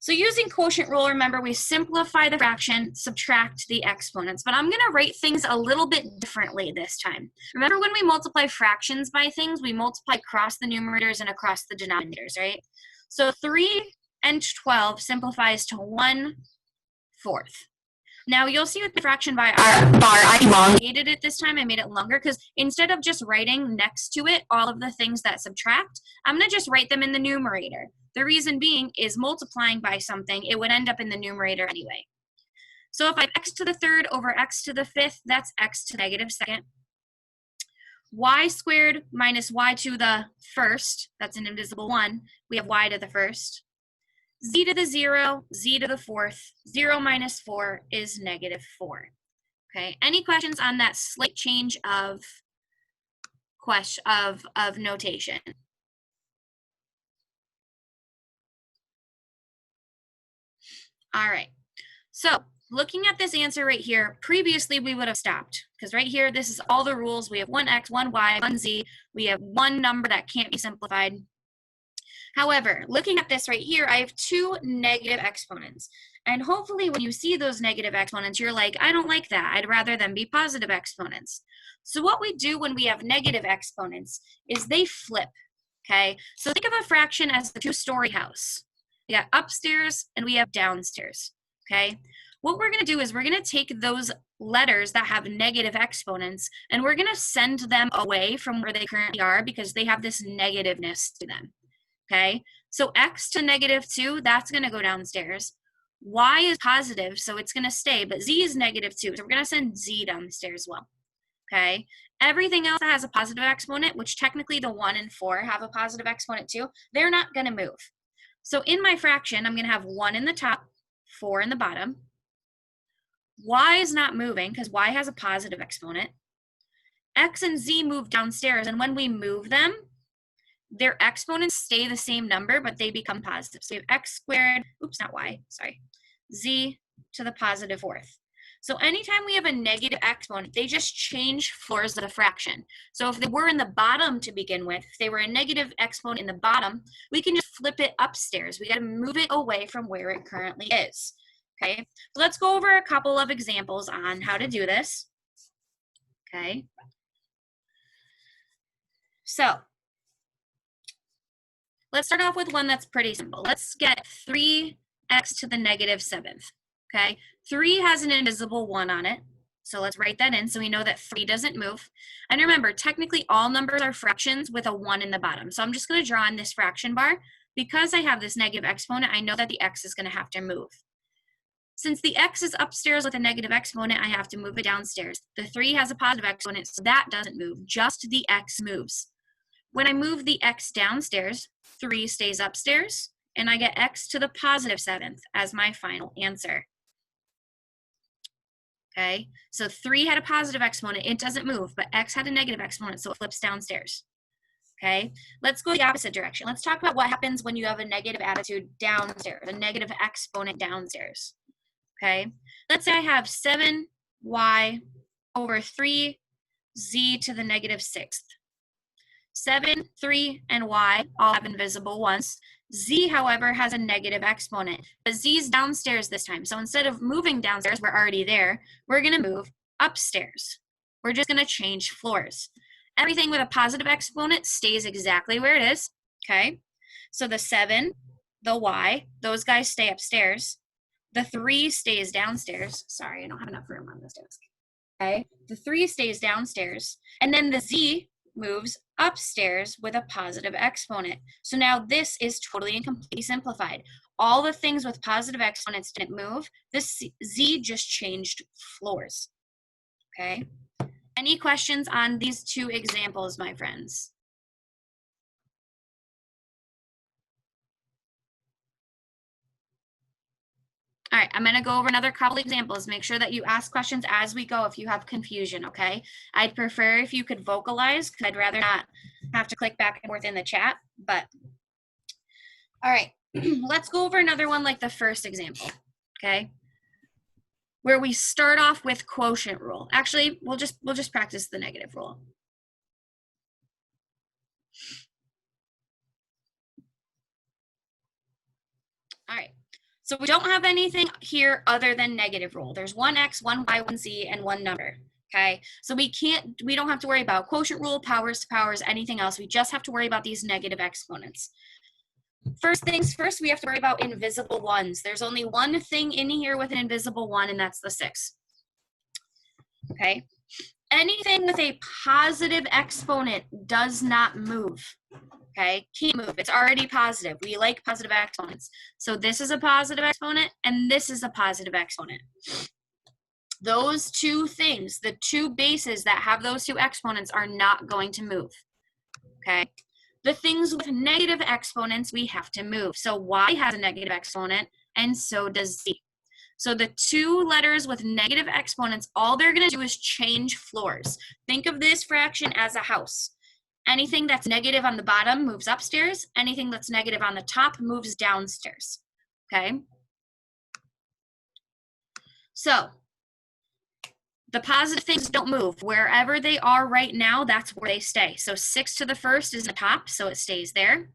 So using quotient rule, remember, we simplify the fraction, subtract the exponents. But I'm going to write things a little bit differently this time. Remember, when we multiply fractions by things, we multiply across the numerators and across the denominators, right? So 3 and 12 simplifies to 1/4. Now, you'll see with the fraction by bar, I elongated it this time. I made it longer because instead of just writing next to it all of the things that subtract, I'm going to just write them in the numerator. The reason being is multiplying by something, it would end up in the numerator anyway. So if I have x to the third over x to the fifth, that's x to the negative second. Y squared minus y to the first, that's an indivisible 1. We have y to the first. Z to the 0, z to the fourth, 0 minus 4 is -4. Okay, any questions on that slight change of notation? All right, so looking at this answer right here, previously we would have stopped because right here, this is all the rules. We have 1x, 1y, 1z. We have one number that can't be simplified. However, looking at this right here, I have 2 negative exponents. And hopefully when you see those negative exponents, you're like, I don't like that. I'd rather them be positive exponents. So what we do when we have negative exponents is they flip, okay? So think of a fraction as a 2-story house. We got upstairs and we have downstairs, okay? What we're going to do is we're going to take those letters that have negative exponents and we're going to send them away from where they currently are because they have this negativeness to them. Okay, so x to -2, that's going to go downstairs. Y is positive, so it's going to stay, but z is -2, so we're going to send z downstairs as well. Okay, everything else that has a positive exponent, which technically the 1 and 4 have a positive exponent too, they're not going to move. So in my fraction, I'm going to have 1 in the top, 4 in the bottom. Y is not moving because y has a positive exponent. X and z move downstairs, and when we move them, their exponents stay the same number, but they become positive. So we have x squared, oops, not y, sorry, z to the +4th. So anytime we have a negative exponent, they just change floors of the fraction. So if they were in the bottom to begin with, if they were a negative exponent in the bottom, we can just flip it upstairs. We got to move it away from where it currently is. Okay, so let's go over a couple of examples on how to do this. Okay, so let's start off with one that's pretty simple. Let's get 3x to the -7th, okay? 3 has an indivisible 1 on it, so let's write that in so we know that 3 doesn't move. And remember, technically all numbers are fractions with a 1 in the bottom. So I'm just going to draw in this fraction bar. Because I have this negative exponent, I know that the x is going to have to move. Since the x is upstairs with a negative exponent, I have to move it downstairs. The 3 has a positive exponent, so that doesn't move. Just the x moves. When I move the x downstairs, 3 stays upstairs, and I get x to the +7th as my final answer. Okay, so 3 had a positive exponent, it doesn't move, but x had a negative exponent, so it flips downstairs. Okay, let's go the opposite direction. Let's talk about what happens when you have a negative attitude downstairs, a negative exponent downstairs. Okay, let's say I have 7y over 3z to the -6th. 7, 3, and y all have invisible ones. Z, however, has a negative exponent, but z is downstairs this time. So instead of moving downstairs, we're already there, we're going to move upstairs. We're just going to change floors. Everything with a positive exponent stays exactly where it is, okay? So the 7, the y, those guys stay upstairs. The 3 stays downstairs. Sorry, I don't have enough room on this desk. Okay, the 3 stays downstairs. And then the z moves upstairs with a positive exponent. So now this is totally and completely simplified. All the things with positive exponents didn't move. This z just changed floors. Okay. Any questions on these 2 examples, my friends? All right, I'm going to go over another couple examples. Make sure that you ask questions as we go if you have confusion, okay? I'd prefer if you could vocalize because I'd rather not have to click back and forth in the chat, but all right, let's go over another one like the first example, okay? Where we start off with quotient rule. Actually, we'll just practice the negative rule. All right. So we don't have anything here other than negative rule. There's one x, one y, one z, and one number. Okay, so we don't have to worry about quotient rule, powers to powers, anything else. We just have to worry about these negative exponents. First things first, we have to worry about invisible ones. There's only one thing in here with an invisible one, and that's the 6. Okay, anything with a positive exponent does not move. Okay, can't move. It's already positive. We like positive exponents. So this is a positive exponent, and this is a positive exponent. Those two things, the two bases that have those two exponents, are not going to move. Okay, the things with negative exponents we have to move. So y has a negative exponent, and so does z. So the two letters with negative exponents, all they're going to do is change floors. Think of this fraction as a house. Anything that's negative on the bottom moves upstairs. Anything that's negative on the top moves downstairs. Okay? So the positive things don't move. Wherever they are right now, that's where they stay. So 6 to the first is in the top, so it stays there.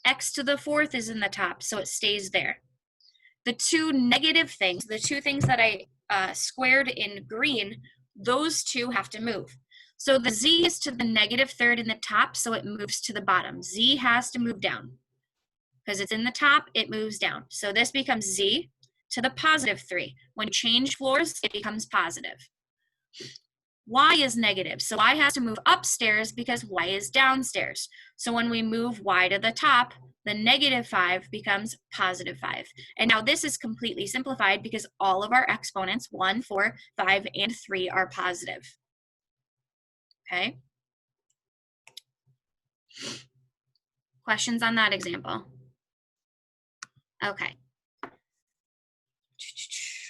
X to the fourth is in the top, so it stays there. The two negative things, the two things that I squared in green, those two have to move. So the z is to the negative third in the top, so it moves to the bottom. Z has to move down. Because it's in the top, it moves down. So this becomes z to the positive 3. When you change floors, it becomes positive. Y is negative, so y has to move upstairs because y is downstairs. So when we move y to the top, the negative 5 becomes positive 5. And now this is completely simplified because all of our exponents, 1, 4, 5, and 3, are positive. Okay? Questions on that example? Okay.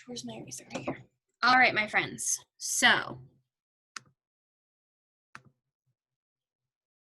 Where's my eraser? Right here. All right, my friends. So